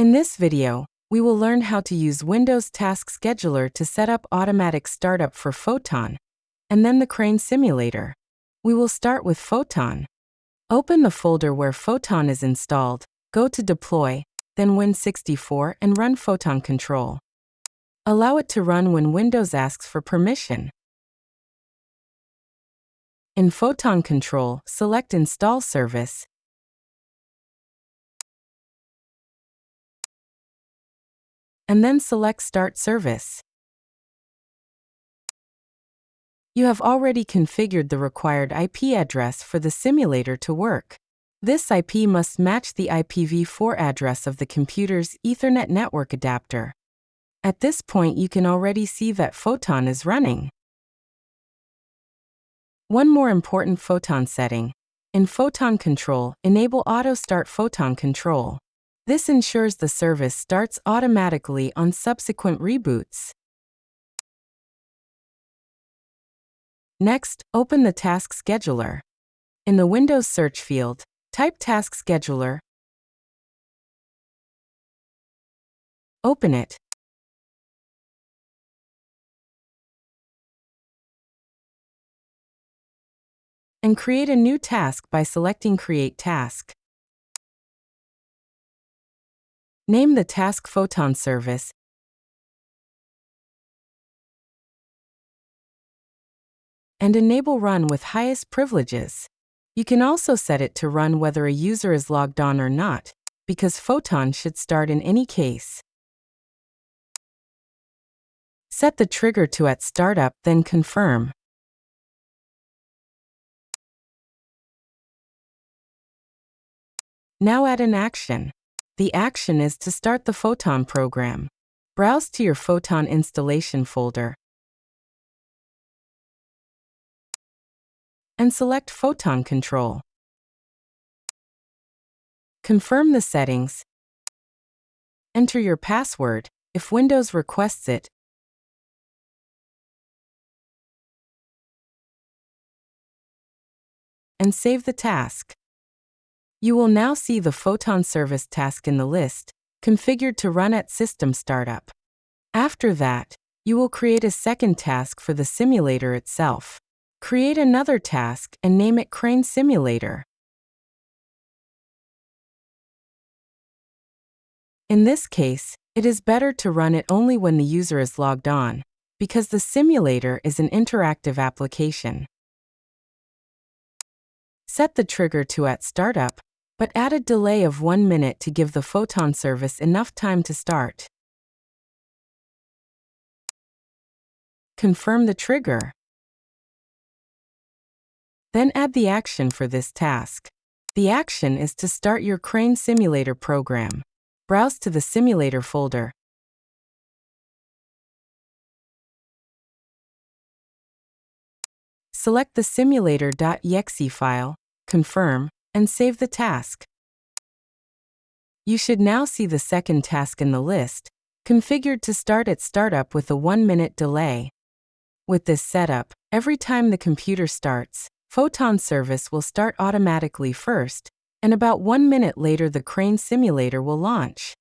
In this video, we will learn how to use Windows Task Scheduler to set up automatic startup for Photon, and then the crane simulator. We will start with Photon. Open the folder where Photon is installed, go to Deploy, then Win64 and run Photon Control. Allow it to run when Windows asks for permission. In Photon Control, select Install Service, and then select Start Service. You have already configured the required IP address for the simulator to work. This IP must match the IPv4 address of the computer's Ethernet network adapter. At this point, you can already see that Photon is running. One more important Photon setting. In Photon Control, enable Auto Start Photon Control. This ensures the service starts automatically on subsequent reboots. Next, open the Task Scheduler. In the Windows search field, type Task Scheduler. Open it. And create a new task by selecting Create Task. Name the task Photon Service and enable Run with highest privileges. You can also set it to run whether a user is logged on or not, because Photon should start in any case. Set the trigger to at startup, then confirm. Now add an action. The action is to start the Photon program. Browse to your Photon installation folder and select Photon Control. Confirm the settings. Enter your password, if Windows requests it, and save the task. You will now see the Photon Service task in the list, configured to run at system startup. After that, you will create a second task for the simulator itself. Create another task and name it Crane Simulator. In this case, it is better to run it only when the user is logged on, because the simulator is an interactive application. Set the trigger to at startup, but add a delay of 1 minute to give the Photon service enough time to start. Confirm the trigger. Then add the action for this task. The action is to start your Crane Simulator program. Browse to the simulator folder. Select the simulator.exe file, confirm, and save the task. You should now see the second task in the list, configured to start at startup with a 1 minute delay. With this setup, every time the computer starts, Photon service will start automatically first, and about 1 minute later the Crane Simulator will launch.